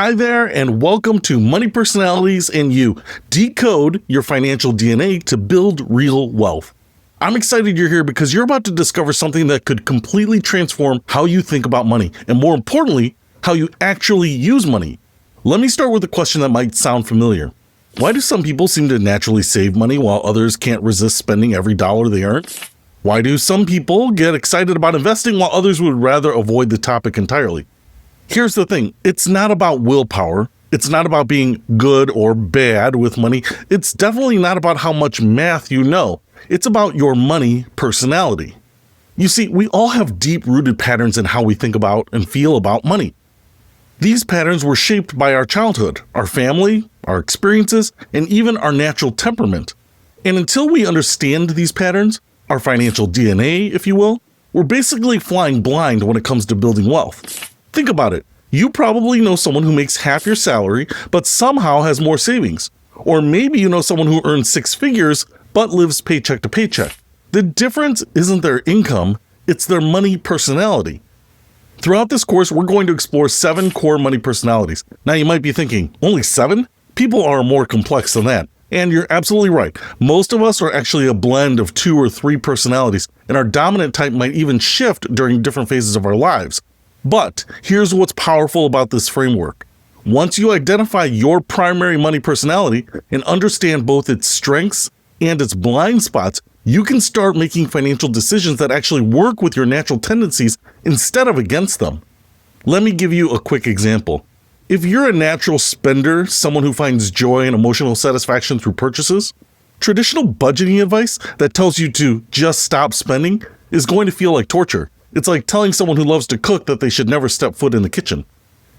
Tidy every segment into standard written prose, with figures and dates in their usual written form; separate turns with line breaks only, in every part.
Hi there, and welcome to Money Personalities and You. Decode your financial DNA to build real wealth. I'm excited you're here because you're about to discover something that could completely transform how you think about money, and more importantly, how you actually use money. Let me start with a question that might sound familiar. Why do some people seem to naturally save money while others can't resist spending every dollar they earn? Why do some people get excited about investing while others would rather avoid the topic entirely? Here's the thing, it's not about willpower. It's not about being good or bad with money. It's definitely not about how much math you know. It's about your money personality. You see, we all have deep-rooted patterns in how we think about and feel about money. These patterns were shaped by our childhood, our family, our experiences, and even our natural temperament. And until we understand these patterns, our financial DNA, if you will, we're basically flying blind when it comes to building wealth. Think about it. You probably know someone who makes half your salary, but somehow has more savings. Or maybe you know someone who earns six figures, but lives paycheck to paycheck. The difference isn't their income, it's their money personality. Throughout this course, we're going to explore 7 core money personalities. Now you might be thinking, only 7? People are more complex than that. And you're absolutely right. Most of us are actually a blend of 2 or 3 personalities, and our dominant type might even shift during different phases of our lives. But here's what's powerful about this framework. Once you identify your primary money personality and understand both its strengths and its blind spots, you can start making financial decisions that actually work with your natural tendencies instead of against them. Let me give you a quick example. If you're a natural spender, someone who finds joy and emotional satisfaction through purchases, traditional budgeting advice that tells you to just stop spending is going to feel like torture. It's like telling someone who loves to cook that they should never step foot in the kitchen.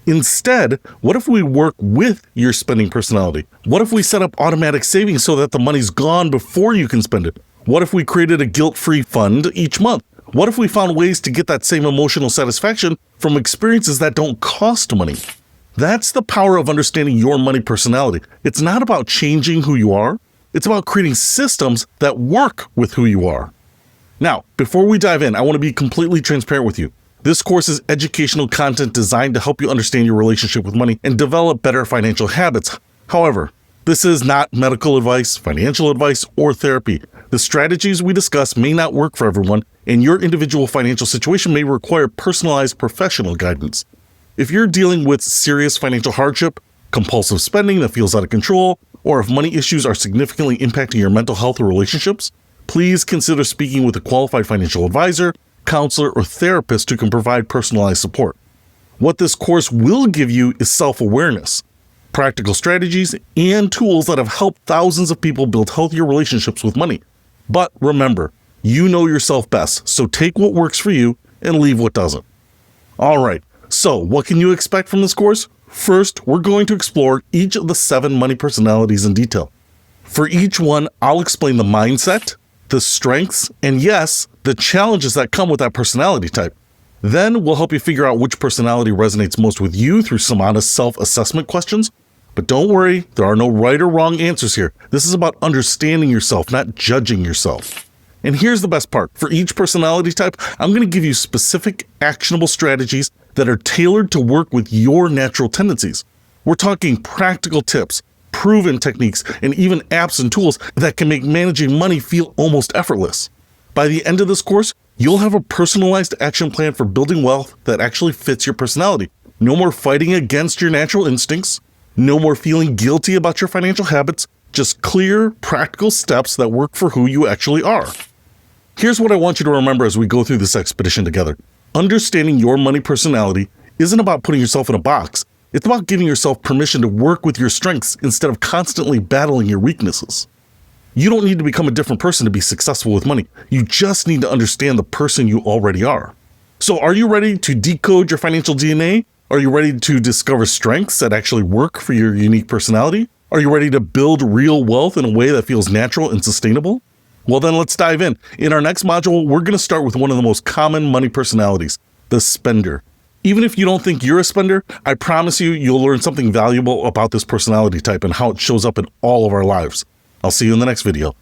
Instead, what if we work with your spending personality? What if we set up automatic savings so that the money's gone before you can spend it? What if we created a guilt-free fund each month? What if we found ways to get that same emotional satisfaction from experiences that don't cost money? That's the power of understanding your money personality. It's not about changing who you are. It's about creating systems that work with who you are. Now, before we dive in, I want to be completely transparent with you. This course is educational content designed to help you understand your relationship with money and develop better financial habits. However, this is not medical advice, financial advice, or therapy. The strategies we discuss may not work for everyone, and your individual financial situation may require personalized professional guidance. If you're dealing with serious financial hardship, compulsive spending that feels out of control, or if money issues are significantly impacting your mental health or relationships, please consider speaking with a qualified financial advisor, counselor, or therapist who can provide personalized support. What this course will give you is self-awareness, practical strategies, and tools that have helped thousands of people build healthier relationships with money. But remember, you know yourself best, so take what works for you and leave what doesn't. All right, so what can you expect from this course? First, we're going to explore each of the 7 money personalities in detail. For each one, I'll explain the mindset, the strengths, and yes, the challenges that come with that personality type. Then we'll help you figure out which personality resonates most with you through some honest self-assessment questions. But don't worry, there are no right or wrong answers here. This is about understanding yourself, not judging yourself. And here's the best part. For each personality type, I'm going to give you specific, actionable strategies that are tailored to work with your natural tendencies. We're talking practical tips, proven techniques, and even apps and tools that can make managing money feel almost effortless. By the end of this course, you'll have a personalized action plan for building wealth that actually fits your personality. No more fighting against your natural instincts. No more feeling guilty about your financial habits. Just clear, practical steps that work for who you actually are. Here's what I want you to remember as we go through this expedition together. Understanding your money personality isn't about putting yourself in a box. It's about giving yourself permission to work with your strengths instead of constantly battling your weaknesses. You don't need to become a different person to be successful with money. You just need to understand the person you already are. So are you ready to decode your financial DNA? Are you ready to discover strengths that actually work for your unique personality? Are you ready to build real wealth in a way that feels natural and sustainable? Well, then let's dive in. In our next module, we're going to start with one of the most common money personalities, the spender. Even if you don't think you're a spender, I promise you'll learn something valuable about this personality type and how it shows up in all of our lives. I'll see you in the next video.